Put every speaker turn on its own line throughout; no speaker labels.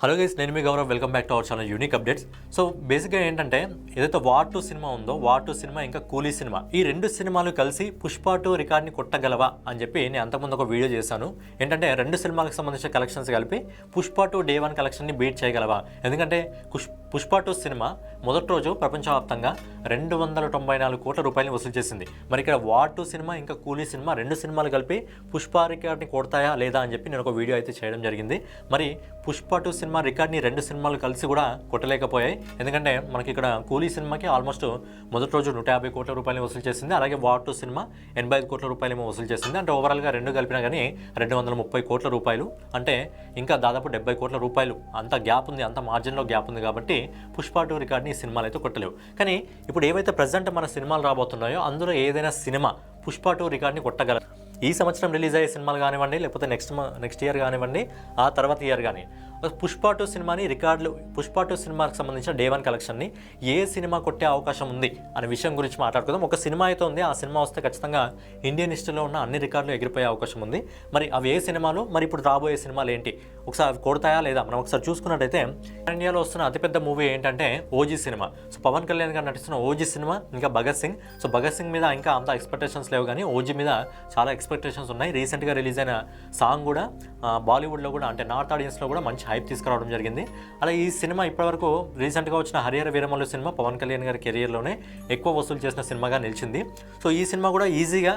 Hello guys, నేను మీ Gaurav. Welcome back to our channel unique updates. So బేసిక్గా ఏంటంటే, ఏదైతే వార్ 2 సినిమా ఉందో, వార్ 2 సినిమా ఇంకా కూలీ సినిమా, ఈ రెండు సినిమాలు కలిసి పుష్ప 2 రికార్డ్ని కొట్టగలవా అని చెప్పి నేను అంతకుముందు ఒక వీడియో చేశాను. ఏంటంటే రెండు సినిమాలకు సంబంధించిన కలెక్షన్స్ కలిపి పుష్ప 2 డే 1 కలెక్షన్ని బీట్ చేయగలవా. ఎందుకంటే పుష్ప 2 సినిమా మొదటి రోజు ప్రపంచవ్యాప్తంగా 294 కోట్ల రూపాయలని వసూలు చేసింది. మరి ఇక్కడ వార్ 2 సినిమా ఇంకా కూలీ సినిమా రెండు సినిమాలు కలిపి పుష్ప రికార్డ్ని కొడతాయా లేదా అని చెప్పి నేను ఒక వీడియో అయితే చేయడం జరిగింది. మరి పుష్ప 2 సినిమా రికార్డ్ని రెండు సినిమాలు కలిసి కూడా కొట్టలేకపోయాయి. ఎందుకంటే మనకి ఇక్కడ కూలీ సినిమాకి ఆల్మోస్ట్ మొదటి రోజు 150 కోట్ల రూపాయలు వసూలు చేసింది. అలాగే వార్ 2 సినిమా 85 కోట్ల రూపాయలు వసూలు చేసింది. అంటే ఓవరాల్గా రెండు కలిపినా కానీ 230 కోట్ల రూపాయలు, అంటే ఇంకా దాదాపు 70 కోట్ల రూపాయలు అంత గ్యాప్ ఉంది, అంత మార్జిన్లో గ్యాప్ ఉంది. కాబట్టి పుష్ప 2 రికార్డ్ని ఈ సినిమాలు అయితే కొట్టలేవు. కానీ ఇప్పుడు ఏవైతే ప్రజెంట్ మన సినిమాలు రాబోతున్నాయో అందులో ఏదైనా సినిమా పుష్ప 2 రికార్డ్ని కొట్టగలరు. ఈ సంవత్సరం రిలీజ్ అయ్యే సినిమాలు కానివ్వండి, లేకపోతే నెక్స్ట్ ఇయర్ కానివ్వండి, ఆ తర్వాత ఇయర్ కానీ పుష్ప 2 సినిమాని రికార్డులు, పుష్ప 2 సినిమాకి సంబంధించిన డే 1 కలెక్షన్ని ఏ సినిమా కొట్టే అవకాశం ఉంది అనే విషయం గురించి మాట్లాడుకుందాం. ఒక సినిమా అయితే ఉంది, ఆ సినిమా వస్తే ఖచ్చితంగా ఇండియన్ హిస్టరీలో ఉన్న అన్ని రికార్డులు ఎగిరిపోయే అవకాశం ఉంది. మరి అవి ఏ సినిమాలు, మరి ఇప్పుడు రాబోయే సినిమాలు ఏంటి, ఒకసారి అవి కొడతాయా లేదా మనం ఒకసారి చూసుకున్నట్టయితే, ఇండియాలో వస్తున్న అతిపెద్ద మూవీ ఏంటంటే OG cinema. So Pawan Kalyan గారు నటిస్తున్న ఓజీ సినిమా, ఇంకా భగత్ సింగ్. సో భగత్ సింగ్ మీద ఇంకా అంత ఎక్స్పెక్టేషన్స్ లేవు, కానీ ఓజీ మీద చాలా ఎక్స్పెక్టేషన్స్ ఉన్నాయి. రీసెంట్గా రిలీజ్ అయిన సాంగ్ కూడా బాలీవుడ్లో కూడా, అంటే నార్త్ ఆడియన్స్లో కూడా మంచి హైప్ తీసుకురావడం జరిగింది. అలా ఈ సినిమా ఇప్పటివరకు రీసెంట్గా వచ్చిన హరిహర వీరమల్లు సినిమా పవన్ కళ్యాణ్ గారి కెరియర్లోనే ఎక్కువ వసూలు చేసిన సినిమాగా నిలిచింది. సో ఈ సినిమా కూడా ఈజీగా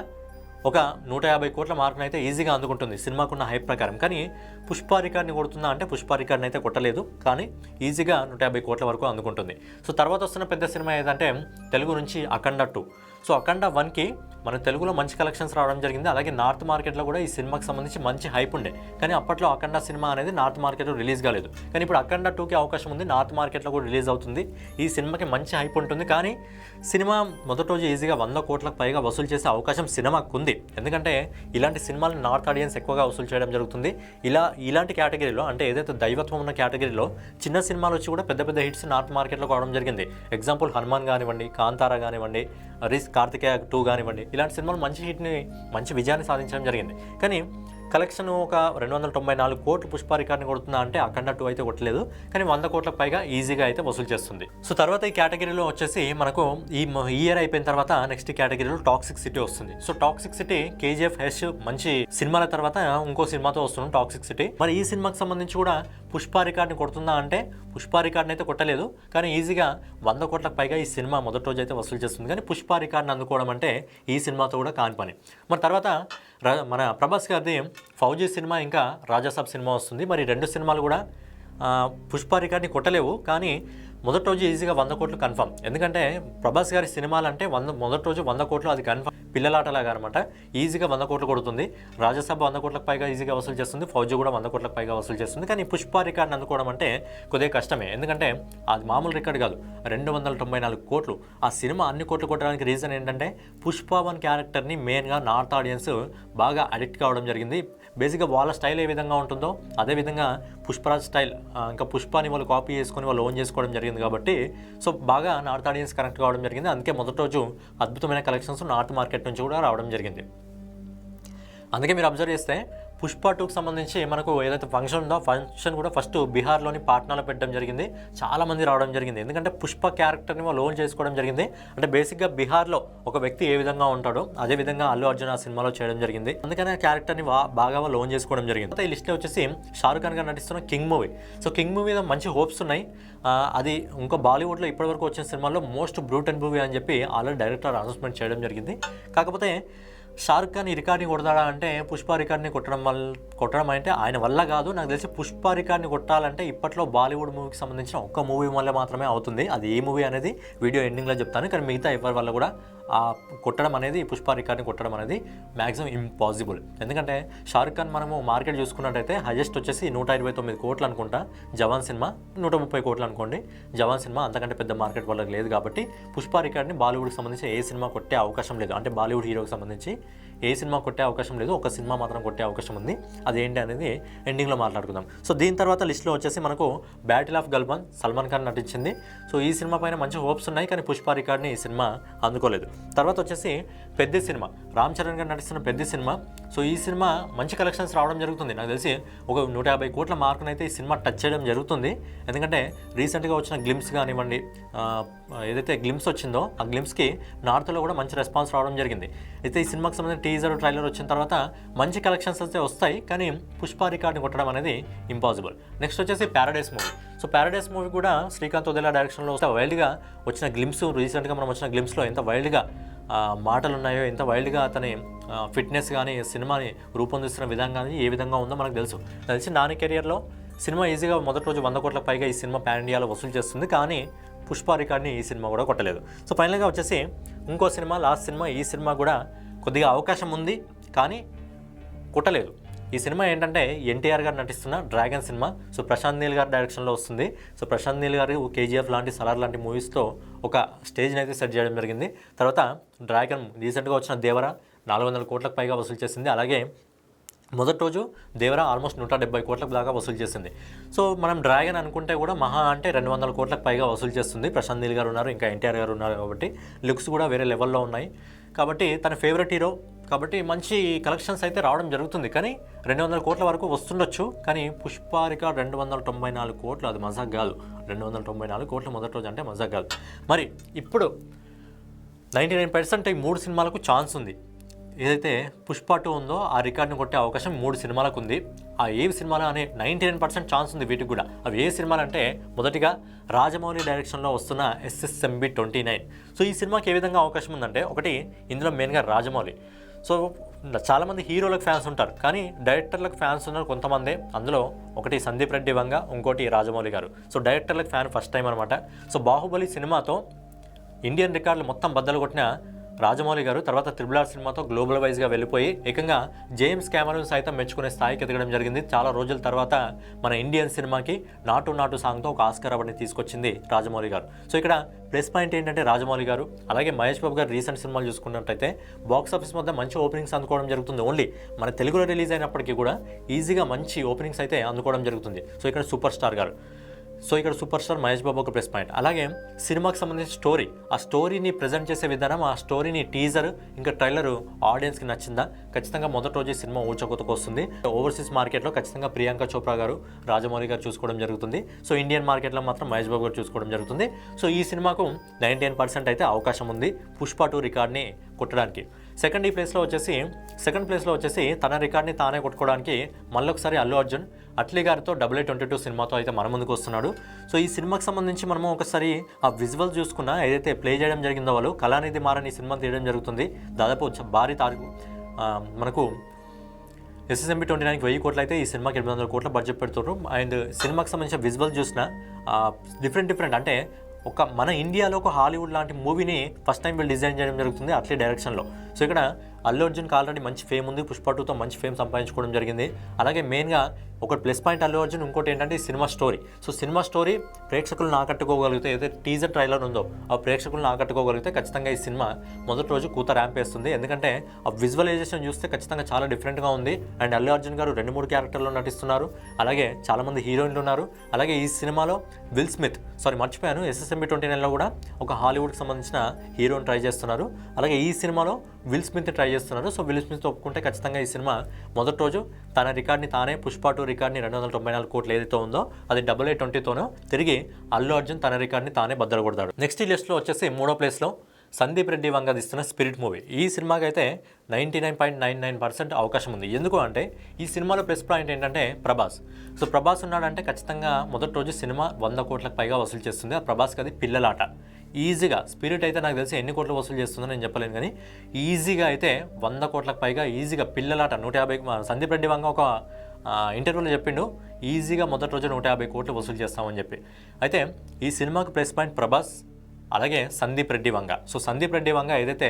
ఒక 150 కోట్ల మార్కును అయితే ఈజీగా అందుకుంటుంది సినిమాకున్న హైప్ ప్రకారం. కానీ పుష్ప రికార్డ్ని కొడుతుందా అంటే పుష్ప రికార్డ్ని అయితే కొట్టలేదు, కానీ ఈజీగా 150 కోట్ల వరకు అందుకుంటుంది. సో తర్వాత వస్తున్న పెద్ద సినిమా ఏదంటే తెలుగు నుంచి అఖండ 2. సో అఖండ 1కి మన తెలుగులో మంచి కలెక్షన్స్ రావడం జరిగింది. అలాగే నార్త్ మార్కెట్లో కూడా ఈ సినిమాకి సంబంధించి మంచి హైప్ ఉండే, కానీ అప్పట్లో అఖండ సినిమా అనేది నార్త్ మార్కెట్లో రిలీజ్ కాలేదు. కానీ ఇప్పుడు అఖండ 2కి అవకాశం ఉంది, నార్త్ మార్కెట్లో కూడా రిలీజ్ అవుతుంది. ఈ సినిమాకి మంచి హైప్ ఉంటుంది. కానీ సినిమా మొదటి రోజు ఈజీగా 100 కోట్లకు పైగా వసూలు చేసే అవకాశం సినిమాకు ఉంది. ఎందుకంటే ఇలాంటి సినిమాలు నార్త్ ఆడియన్స్ ఎక్కువగా వసూలు చేయడం జరుగుతుంది. ఇలాంటి కేటగిరీలో, అంటే ఏదైతే దైవత్వం ఉన్న కేటగిరీలో చిన్న సినిమాలు వచ్చి కూడా పెద్ద పెద్ద హిట్స్ నార్త్ మార్కెట్లో కావడం జరిగింది. ఎగ్జాంపుల్ హనుమాన్ కానివ్వండి, కాంతారా కానివ్వండి, కార్తికేయ 2 కానివ్వండి, ఇలాంటి సినిమాలు మంచి విజయాన్ని సాధించడం జరిగింది. కానీ కలెక్షన్ ఒక 294 కోట్లు పుష్ప రికార్డ్ని కొడుతుందా అంటే అఖండ 2 అయితే కొట్టలేదు, కానీ 100 కోట్లకు పైగా ఈజీగా అయితే వసూలు చేస్తుంది. సో తర్వాత ఈ కేటగిరీలో వచ్చేసి మనకు ఈ ఇయర్ అయిపోయిన తర్వాత నెక్స్ట్ కేటగిరీలో టాక్సిక్ సిటీ వస్తుంది. So toxic city KGF Yash మంచి సినిమాల తర్వాత ఇంకో సినిమాతో వస్తుంది టాక్సిక్ సిటీ. మరి ఈ సినిమాకి సంబంధించి కూడా పుష్ప రికార్డ్ని కొడుతుందా అంటే పుష్ప రికార్డ్ని అయితే కొట్టలేదు, కానీ ఈజీగా 100 కోట్లకు పైగా ఈ సినిమా మొదటి రోజు అయితే వసూలు చేస్తుంది. కానీ పుష్ప రికార్డ్ని అందుకోవడం అంటే ఈ సినిమాతో కూడా కాని పని. మరి తర్వాత మన ప్రభాస్ గారిది ఫౌజీ సినిమా ఇంకా రాజాసాబ్ సినిమా వస్తుంది. మరి రెండు సినిమాలు కూడా పుష్ప రికార్డ్ని కొట్టలేవు, కానీ మొదటి రోజు ఈజీగా 100 కోట్లు కన్ఫర్మ్. ఎందుకంటే ప్రభాస్ గారి సినిమాలు అంటే మొదటి రోజు 100 కోట్లు అది కన్ఫర్మ్, పిల్లలాటలాగా అనమాట. ఈజీగా 100 కోట్లు కొడుతుంది. రాజసభ 100 కోట్లకు పైగా ఈజీగా వసూలు చేస్తుంది. ఫౌజీ కూడా 100 కోట్లకు పైగా వసూలు చేస్తుంది. కానీ పుష్ప రికార్డ్ని అందుకోవడం అంటే కొద్దిగా కష్టమే. ఎందుకంటే అది మామూలు రికార్డ్ కాదు, 294 కోట్లు. ఆ సినిమా అన్ని కోట్లు కొట్టడానికి రీజన్ ఏంటంటే పుష్ప 1 క్యారెక్టర్ని మెయిన్గా నార్త్ ఆడియన్స్ బాగా అడిక్ట్ కావడం జరిగింది. బేసిక్గా వాళ్ళ స్టైల్ ఏ విధంగా ఉంటుందో అదేవిధంగా పుష్పరాజ్ స్టైల్, ఇంకా పుష్పాని వాళ్ళు కాపీ చేసుకొని వాళ్ళు ఓన్ చేసుకోవడం జరిగింది. కాబట్టి సో బాగా నార్త్ ఆడియన్స్ కనెక్ట్ కావడం జరిగింది. అందుకే మొదటి రోజు అద్భుతమైన కలెక్షన్స్ నార్త్ మార్కెట్ నుంచి కూడా రావడం జరిగింది. అందుకే మీరు అబ్జర్వ్ చేస్తే పుష్ప 2కి సంబంధించి మనకు ఏదైతే ఫంక్షన్ ఉందో ఫంక్షన్ కూడా ఫస్ట్ బీహార్లోని పాట్నాలో పెట్టడం జరిగింది. చాలామంది రావడం జరిగింది. ఎందుకంటే పుష్ప క్యారెక్టర్ని వాళ్ళు ఓన్ చేసుకోవడం జరిగింది. అంటే బేసిక్గా బీహార్లో ఒక వ్యక్తి ఏ విధంగా ఉంటాడో అదే విధంగా అల్లు అర్జున్ ఆ సినిమాలో చేయడం జరిగింది. అందుకని ఆ క్యారెక్టర్ని బాగా వాళ్ళు ఓన్ చేసుకోవడం జరిగింది. ఈ లిస్ట్లో వచ్చేసి షారుఖ్ ఖాన్ గారు నటిస్తున్న king movie. So king movie మీద మంచి హోప్స్ ఉన్నాయి. అది ఇంకా బాలీవుడ్లో ఇప్పటివరకు వచ్చిన సినిమాల్లో మోస్ట్ బ్రూటల్ మూవీ అని చెప్పి ఆల్రెడీ డైరెక్టర్ అనౌన్స్మెంట్ చేయడం జరిగింది. కాకపోతే షారుఖ్ ఖాన్ ఈ రికార్డ్ని కొడతాడా అంటే పుష్ప రికార్డ్ని కొట్టడం అంటే ఆయన వల్ల కాదు. నాకు తెలిసి పుష్ప రికార్డ్ని కొట్టాలంటే ఇప్పట్లో బాలీవుడ్ మూవీకి సంబంధించిన ఒక్క మూవీ వల్ల మాత్రమే అవుతుంది. అది ఏ మూవీ అనేది వీడియో ఎండింగ్లో చెప్తాను. కానీ మిగతా ఎవరి వల్ల కూడా ఆ కొట్టడం అనేది, పుష్ప రికార్డ్ని కొట్టడం అనేది మ్యాక్సిమం ఇంపాసిబుల్. ఎందుకంటే షారుఖ్ ఖాన్ మనము మార్కెట్ చూసుకున్నట్టయితే హైయెస్ట్ వచ్చేసి 129 కోట్లు అనుకుంటా. జవాన్ సినిమా 130 కోట్లు అనుకోండి. జవాన్ సినిమా అంతకంటే పెద్ద మార్కెట్ వాళ్ళకి లేదు. కాబట్టి పుష్ప రికార్డ్ని బాలీవుడ్కి సంబంధించి ఏ సినిమా కొట్టే అవకాశం లేదు. అంటే బాలీవుడ్ హీరోకి సంబంధించి ఏ సినిమా కొట్టే అవకాశం లేదు, ఒక సినిమా మాత్రం కొట్టే అవకాశం ఉంది. అదేంటి అనేది ఎండింగ్లో మాట్లాడుకుందాం. సో దీని తర్వాత లిస్ట్లో వచ్చేసి మనకు బ్యాటిల్ ఆఫ్ గల్వాన్ సల్మాన్ ఖాన్ నటించింది. సో ఈ సినిమా పైన మంచి హోప్స్ ఉన్నాయి, కానీ పుష్ప రికార్డ్ని ఈ సినిమా అందుకోలేదు. తర్వాత వచ్చేసి పెద్ద సినిమా, రామ్ చరణ్ గారు నటిస్తున్న పెద్ద సినిమా. సో ఈ సినిమా మంచి కలెక్షన్స్ రావడం జరుగుతుంది. నాకు తెలిసి ఒక 150 కోట్ల మార్కును అయితే ఈ సినిమా టచ్ చేయడం జరుగుతుంది. ఎందుకంటే రీసెంట్గా వచ్చిన గ్లిమ్స్ కానివ్వండి, ఏదైతే గ్లిమ్స్ వచ్చిందో ఆ గ్లిమ్స్కి నార్త్లో కూడా మంచి రెస్పాన్స్ రావడం జరిగింది. అయితే ఈ సినిమాకి సంబంధించిన టీజర్ ట్రైలర్ వచ్చిన తర్వాత మంచి కలెక్షన్స్ అయితే వస్తాయి, కానీ పుష్ప రికార్డ్ని కొట్టడం అనేది ఇంపాసిబుల్. నెక్స్ట్ వచ్చేసి Paradise movie. So Paradise movie కూడా శ్రీకాంత్ వదేలా డైరెక్షన్లో వైల్డ్గా వచ్చిన గ్లిమ్స్, రీసెంట్గా మనం వచ్చిన గ్లిమ్స్లో ఎంత వైల్డ్గా మాటలు ఉన్నాయో, ఎంత వైల్డ్గా అతని ఫిట్నెస్ కానీ సినిమాని రూపొందిస్తున్న విధంగా కానీ ఏ విధంగా ఉందో మనకు తెలిసి నాని కెరియర్లో సినిమా ఈజీగా మొదటి రోజు 100 కోట్ల పైగా ఈ సినిమా పాన్ ఇండియాలో వసూలు చేస్తుంది, కానీ పుష్ప రికార్డ్ని ఈ సినిమా కూడా కొట్టలేదు. సో ఫైనల్గా వచ్చేసి ఇంకో సినిమా, లాస్ట్ సినిమా, ఈ సినిమా కూడా కొద్దిగా అవకాశం ఉంది కానీ కొట్టలేదు. ఈ సినిమా ఏంటంటే ఎన్టీఆర్ గారు నటిస్తున్న dragon cinema. So Prashanth Neel గారి డైరెక్షన్లో వస్తుంది. సో ప్రశాంత్ నీల్ గారు కేజీఎఫ్ లాంటి, సలార్ లాంటి మూవీస్తో ఒక స్టేజ్ని అయితే సెట్ చేయడం జరిగింది. తర్వాత డ్రాగన్ రీసెంట్గా వచ్చిన దేవర 400 కోట్లకు పైగా వసూలు చేసింది. అలాగే మొదటి రోజు దేవరా ఆల్మోస్ట్ 170 కోట్లకు దాకా వసూలు చేసింది. సో మనం డ్రాగన్ అనుకుంటే కూడా మహా అంటే 200 కోట్లకు పైగా వసూలు చేస్తుంది. ప్రశాంత్ నీల్ గారు ఉన్నారు, ఇంకా ఎన్టీఆర్ గారు ఉన్నారు, కాబట్టి లుక్స్ కూడా వేరే లెవెల్లో ఉన్నాయి. కాబట్టి తన ఫేవరెట్ హీరో కాబట్టి మంచి కలెక్షన్స్ అయితే రావడం జరుగుతుంది. కానీ 200 కోట్ల వరకు వస్తుండొచ్చు, కానీ పుష్ప రికార్డ్ 294 కోట్లు, అది మజాక్ కాదు. 294 కోట్లు మొదటి రోజు అంటే మజాక్ కాదు. మరి ఇప్పుడు 99% ఈ 3 సినిమాలకు ఛాన్స్ ఉంది. ఏదైతే పుష్ప 2 ఉందో ఆ రికార్డుని కొట్టే అవకాశం 3 సినిమాలకు ఉంది. ఆ ఏ సినిమాలు అనే 99% ఛాన్స్ ఉంది వీటికి కూడా. అవి ఏ సినిమాలు అంటే, మొదటిగా రాజమౌళి డైరెక్షన్లో వస్తున్న SSMB 29. సో ఈ సినిమాకి ఏ విధంగా అవకాశం ఉందంటే, ఒకటి ఇందులో మెయిన్గా రాజమౌళి. సో చాలామంది హీరోలకు ఫ్యాన్స్ ఉంటారు, కానీ డైరెక్టర్లకు ఫ్యాన్స్ ఉన్నారు కొంతమంది. అందులో ఒకటి సందీప్ రెడ్డి వంగ, ఇంకోటి రాజమౌళి గారు. సో డైరెక్టర్లకు ఫ్యాన్ ఫస్ట్ టైం అనమాట. సో బాహుబలి సినిమాతో ఇండియన్ రికార్డులు మొత్తం బద్దలు కొట్టిన రాజమౌళి గారు తర్వాత RRR సినిమాతో గ్లోబల్ వైజ్గా వెళ్ళిపోయి ఏకంగా జేమ్స్ కెమెరాన్ సైతం మెచ్చుకునే స్థాయికి ఎదగడం జరిగింది. చాలా రోజుల తర్వాత మన ఇండియన్ సినిమాకి నాటు నాటు సాంగ్తో ఒక ఆస్కార్ అవార్డుని తీసుకొచ్చింది రాజమౌళి గారు. సో ఇక్కడ ప్లస్ పాయింట్ ఏంటంటే రాజమౌళి గారు, అలాగే మహేష్ బాబు గారు రీసెంట్ సినిమాలు చూసుకున్నట్టయితే బాక్స్ ఆఫీస్ వద్ద మంచి ఓపెనింగ్స్ అందుకోవడం జరుగుతుంది. ఓన్లీ మన తెలుగులో రిలీజ్ అయినప్పటికీ కూడా ఈజీగా మంచి ఓపెనింగ్స్ అయితే అందుకోవడం జరుగుతుంది. సో ఇక్కడ సూపర్ స్టార్ గారు, సో ఇక్కడ సూపర్ స్టార్ మహేష్ బాబు ఒక ప్లస్ పాయింట్. అలాగే సినిమాకి సంబంధించిన స్టోరీ, ఆ స్టోరీని ప్రజెంట్ చేసే విధానం, ఆ స్టోరీని టీజర్ ఇంకా ట్రైలర్ ఆడియన్స్కి నచ్చిందా, ఖచ్చితంగా మొదటి రోజు సినిమా ఊచకొతకు వస్తుంది. ఓవర్సీస్ మార్కెట్లో ఖచ్చితంగా ప్రియాంక చోప్రా గారు, రాజమౌళి గారు చూసుకోవడం జరుగుతుంది. సో ఇండియన్ మార్కెట్లో మాత్రం మహేష్ బాబు గారు చూసుకోవడం జరుగుతుంది. సో ఈ సినిమాకు 99% అయితే అవకాశం ఉంది పుష్ప 2 రికార్డ్ని కొట్టడానికి. సెకండ్ ప్లేస్లో వచ్చేసి తన రికార్డ్ని తానే కొట్టుకోవడానికి మళ్ళొకసారి అల్లు అర్జున్ అట్లీ గారితో 8822 సినిమాతో అయితే మన ముందుకు వస్తున్నాడు. సో ఈ సినిమాకి సంబంధించి మనము ఒకసారి ఆ విజువల్ చూసుకున్నా, ఏదైతే ప్లే చేయడం జరిగిందో వాళ్ళు కళానిధి మారని ఈ సినిమా తీయడం జరుగుతుంది. దాదాపు భారీ తారీఖు మనకు SSMB 29కి 1000 కోట్లు అయితే ఈ సినిమాకి 800 కోట్ల బడ్జెట్ పెడుతున్నారు. అండ్ సినిమాకి సంబంధించిన విజువల్ చూసినా డిఫరెంట్ అంటే ఒక మన ఇండియాలో ఒక హాలీవుడ్ లాంటి మూవీని ఫస్ట్ టైం వీళ్ళు డిజైన్ చేయడం జరుగుతుంది అట్లే డైరెక్షన్లో. సో ఇక్కడ అల్లు అర్జున్కి ఆల్రెడీ మంచి ఫేమ్ ఉంది, పుష్ప 2తో మంచి ఫేమ్ సంపాదించుకోవడం జరిగింది. అలాగే మెయిన్గా ఒక ప్లస్ పాయింట్ అల్లు అర్జున్, ఇంకోటి ఏంటంటే cinema story. So cinema story ప్రేక్షకులను ఆకట్టుకోగలిగితే, ఏదైతే టీజర్ ట్రైలర్ ఉందో ఆ ప్రేక్షకులను ఆకట్టుకోగలిగితే ఖచ్చితంగా ఈ సినిమా మొదటి రోజు కూత ర్యాంప్ వేస్తుంది. ఎందుకంటే ఆ విజువలైజేషన్ చూస్తే ఖచ్చితంగా చాలా డిఫరెంట్గా ఉంది. అండ్ అల్లు అర్జున్ గారు 2-3 క్యారెక్టర్లో నటిస్తున్నారు. అలాగే చాలామంది హీరోయిన్లు ఉన్నారు. అలాగే ఈ సినిమాలో విల్ స్మిత్, మర్చిపోయాను, SSMB 29లో కూడా ఒక హాలీవుడ్కి సంబంధించిన హీరోని ట్రై చేస్తున్నారు. అలాగే ఈ సినిమాలో విల్ స్మిత్ ట్రై చేస్తున్నారు. సో విల్ స్మిత్ ఒప్పుకుంటే ఖచ్చితంగా ఈ సినిమా మొదటి రోజు తన రికార్డ్ని తానే, పుష్ప 2 రికార్డ్ని 294 కోట్లు ఏదైతే ఉందో అది 8820తోనో తిరిగి అల్లు అర్జున్ తన రికార్డ్ని తానే బద్దలు కొడతాడు. నెక్స్ట్ ఈ లిస్ట్లో వచ్చేసి 3వ ప్లేస్లో సందీప్ రెడ్డి వంగ తీస్తున్న స్పిరిట్ మూవీ. ఈ సినిమాకి అయితే 99.99% అవకాశం ఉంది. ఎందుకు అంటే ఈ సినిమాలో ప్లస్ పాయింట్ ఏంటంటే ప్రభాస్. సో ప్రభాస్ ఉన్నాడంటే ఖచ్చితంగా మొదటి రోజు సినిమా 100 కోట్లకు పైగా వసూలు చేస్తుంది. ఆ ప్రభాస్కి అది పిల్లలాట. ఈజీగా స్పిరిట్ అయితే నాకు తెలిసి ఎన్ని కోట్లు వసూలు చేస్తుందో నేను చెప్పలేను, కానీ ఈజీగా అయితే 100 కోట్లకు పైగా ఈజీగా పిల్లలాట 150. సందీప్ రెడ్డి వంగ ఒక ఇంటర్వ్యూలో చెప్పిండు, ఈజీగా మొదటి రోజు 150 కోట్లు వసూలు చేస్తామని చెప్పి. అయితే ఈ సినిమాకి ప్లస్ పాయింట్ ప్రభాస్, అలాగే సందీప్ రెడ్డి వంగ. సో సందీప్ రెడ్డి వంగ ఏదైతే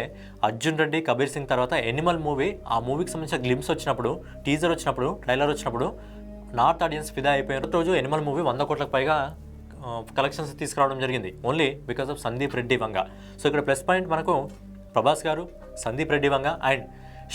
అర్జున్ రెడ్డి, కబీర్ సింగ్ తర్వాత ఎనిమల్ మూవీ, ఆ మూవీకి సంబంధించిన గ్లిమ్స్ వచ్చినప్పుడు, టీజర్ వచ్చినప్పుడు, ట్రైలర్ వచ్చినప్పుడు నార్త్ ఆడియన్స్ ఫిదా అయిపోయిన రోజు ఎనిమల్ మూవీ 100 కోట్లకు పైగా కలెక్షన్స్ తీసుకురావడం జరిగింది, only because of Sandeep Reddy Vanga. So ఇక్కడ ప్లస్ పాయింట్ మనకు ప్రభాస్ గారు, సందీప్ రెడ్డి వంగ అండ్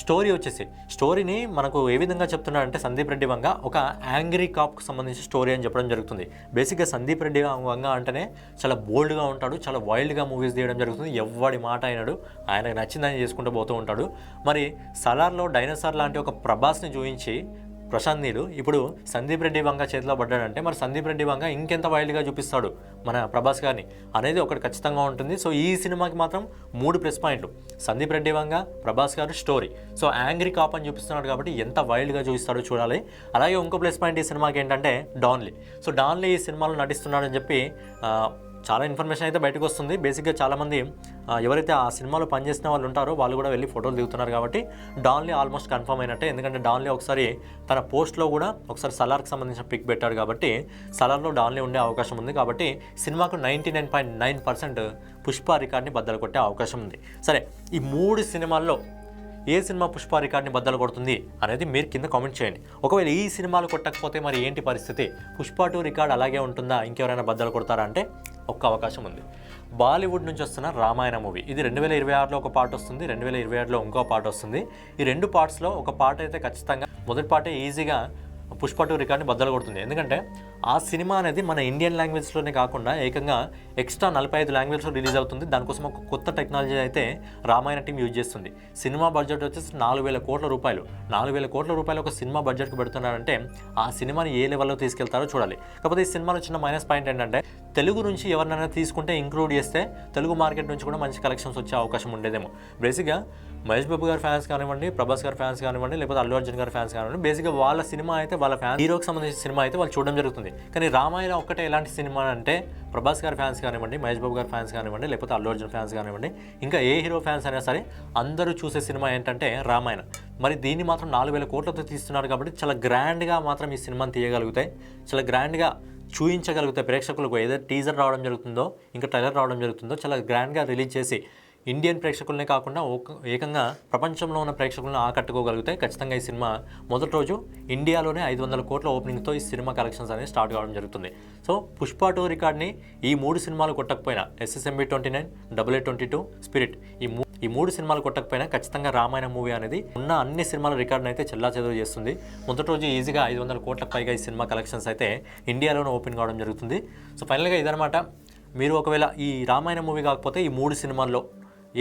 స్టోరీని మనకు ఏ విధంగా చెప్తున్నాడంటే సందీప్ రెడ్డి వంగ ఒక యాంగ్రీ కాప్కి సంబంధించిన స్టోరీ అని చెప్పడం జరుగుతుంది. బేసిక్గా సందీప్ రెడ్డి వంగ అంటేనే చాలా బోల్డ్గా ఉంటాడు, చాలా వైల్డ్గా మూవీస్ తీయడం జరుగుతుంది. ఎవడి మాట అయినాడు, ఆయనకు నచ్చిందని చేసుకుంటూ పోతూ ఉంటాడు. మరి సలార్లో డైనోసార్ లాంటి ఒక ప్రభాస్ని చూపించి ప్రశాంత్ నీలు ఇప్పుడు సందీప్ రెడ్డి వంగ చేతిలో పడ్డాడంటే మరి సందీప్ రెడ్డి వంగ ఇంకెంత వైల్డ్గా చూపిస్తాడు మన ప్రభాస్ గారిని అనేది ఒకటి ఖచ్చితంగా ఉంటుంది. సో ఈ సినిమాకి మాత్రం 3 ప్లస్ పాయింట్లు: సందీప్ రెడ్డి వంగ, ప్రభాస్ గారు, స్టోరీ. సో యాంగ్రీ కాప్ అని చూపిస్తున్నాడు కాబట్టి ఎంత వైల్డ్గా చూపిస్తాడో చూడాలి. అలాగే ఇంకో ప్లస్ పాయింట్ ఈ సినిమాకి ఏంటంటే డాన్లీ. సో డాన్లీ ఈ సినిమాలో నటిస్తున్నాడని చెప్పి చాలా ఇన్ఫర్మేషన్ అయితే బయటకు వస్తుంది. బేసిక్గా చాలామంది ఎవరైతే ఆ సినిమాలో పనిచేసిన వాళ్ళు ఉంటారో వాళ్ళు కూడా వెళ్ళి ఫోటోలు దిగుతున్నారు కాబట్టి డాన్లీ ఆల్మోస్ట్ కన్ఫర్మ్ అయినట్టే. ఎందుకంటే డాన్లీ ఒకసారి తన పోస్ట్లో కూడా ఒకసారి సలార్కి సంబంధించిన పిక్ పెట్టాడు కాబట్టి సలార్లో డాన్లీ ఉండే అవకాశం ఉంది. కాబట్టి సినిమాకు 99.9% పుష్ప రికార్డ్ని బద్దలు కొట్టే అవకాశం ఉంది. సరే, ఈ 3 సినిమాల్లో ఏ సినిమా పుష్ప రికార్డ్ని బద్దలు కొడుతుంది అనేది మీరు కింద కామెంట్ చేయండి. ఒకవేళ ఈ సినిమాలు కొట్టకపోతే మరి ఏంటి పరిస్థితి? పుష్ప 2 రికార్డ్ అలాగే ఉంటుందా? ఇంకెవరైనా బద్దలు కొడతారా అంటే ఒక్క అవకాశం ఉంది. బాలీవుడ్ నుంచి వస్తున్న రామాయణ మూవీ, ఇది 2026లో ఒక పార్ట్ వస్తుంది, 2027లో ఇంకో పార్ట్ వస్తుంది. ఈ 2 పార్ట్స్లో ఒక పార్ట్ అయితే ఖచ్చితంగా మొదటి పార్టే ఈజీగా పుష్ప 2 రికార్డ్ని బద్దలు కొడుతుంది. ఎందుకంటే ఆ సినిమా అనేది మన ఇండియన్ లాంగ్వేజ్లోనే కాకుండా ఏకంగా ఎక్స్ట్రా 45 లాంగ్వేజ్లో రిలీజ్ అవుతుంది. దానికోసం ఒక కొత్త టెక్నాలజీ అయితే రామాయణ టీం యూజ్ చేస్తుంది. సినిమా బడ్జెట్ వచ్చేసి 4,000 కోట్ల రూపాయలు. 4,000 కోట్ల రూపాయలు ఒక సినిమా బడ్జెట్కి పెడుతున్నారంటే ఆ సినిమాని ఏ లెవెల్లో తీసుకెళ్తారో చూడాలి. కాకపోతే ఈ సినిమాలో చిన్న మైనస్ పాయింట్ ఏంటంటే తెలుగు నుంచి ఎవరినైనా తీసుకుంటే ఇంక్లూడ్ చేస్తే తెలుగు మార్కెట్ నుంచి కూడా మంచి కలెక్షన్స్ వచ్చే అవకాశం ఉండేదేమో. బేసిక్గా మహేష్ బాబు గారి ఫ్యాన్స్ కానివ్వండి, ప్రభాస్ గారి ఫ్యాన్స్ కానివ్వండి, లేకపోతే అల్లు అర్జున్ గారి ఫ్యాన్స్ కానివ్వండి, బేసిక్గా వాళ్ళ సినిమా అయితే వాళ్ళ ఫ్యాన్ హీరోకి సంబంధించిన సినిమా అయితే వాళ్ళు చూడడం జరుగుతుంది. కానీ రామాయణ ఒక్కటే ఎలాంటి సినిమా అంటే ప్రభాస్ గారి ఫ్యాన్స్ కానివ్వండి, మహేష్ బాబు గారి ఫ్యాన్స్ కానివ్వండి, లేకపోతే అల్లు అర్జున్ ఫ్యాన్స్ కానివ్వండి, ఇంకా ఏ హీరో ఫ్యాన్స్ అయినా సరే అందరూ చూసే సినిమా ఏంటంటే రామాయణ. మరి దీన్ని మాత్రం 4,000 కోట్లతో తీస్తున్నారు కాబట్టి చాలా గ్రాండ్గా మాత్రం ఈ సినిమాని తీయగలుగుతాయి, చాలా గ్రాండ్గా చూపించగలుగుతాయి ప్రేక్షకులకు. ఏదైతే టీజర్ రావడం జరుగుతుందో, ఇంకా ట్రైలర్ రావడం జరుగుతుందో చాలా గ్రాండ్గా రిలీజ్ చేసి ఇండియన్ ప్రేక్షకులనే కాకుండా ఏకంగా ప్రపంచంలో ఉన్న ప్రేక్షకులను ఆకట్టుకోగలుగుతాయి. ఖచ్చితంగా ఈ సినిమా మొదటి రోజు ఇండియాలోనే 500 కోట్ల ఓపెనింగ్తో ఈ సినిమా కలెక్షన్స్ అనేది స్టార్ట్ కావడం జరుగుతుంది. సో పుష్ప 2 రికార్డ్ని ఈ 3 సినిమాలు కొట్టకపోయినా, SSMB 29, AA22, స్పిరిట్, ఈ 3 సినిమాలు కొట్టకపోయినా ఖచ్చితంగా రామాయణ మూవీ అనేది ఉన్న అన్ని సినిమాల రికార్డును అయితే చెల్లాచెదరు చేస్తుంది. మొదటి రోజు ఈజీగా 500 కోట్లకు పైగా ఈ సినిమా కలెక్షన్స్ అయితే ఇండియాలోనే ఓపెన్ కావడం జరుగుతుంది. సో ఫైనల్గా ఇదనమాట. మీరు ఒకవేళ ఈ రామాయణ మూవీ కాకపోతే ఈ 3 సినిమాల్లో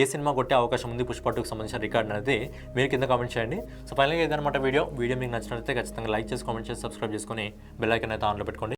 ఏ సినిమా కొట్టే అవకాశం ఉంది పుష్ప 2కి సంబంధించిన రికార్డ్ అనేది మీరు కింద కామెంట్ చేయండి. సో ఫైనల్గా ఇదనమాట వీడియో మీకు నచ్చినట్లయితే ఖచ్చితంగా లైక్ చేసి, కామెంట్ చేసి, సబ్స్క్రైబ్ చేసుకొని బెల్ ఐకాన్ అయితే ఆన్లో పెట్టుకోండి.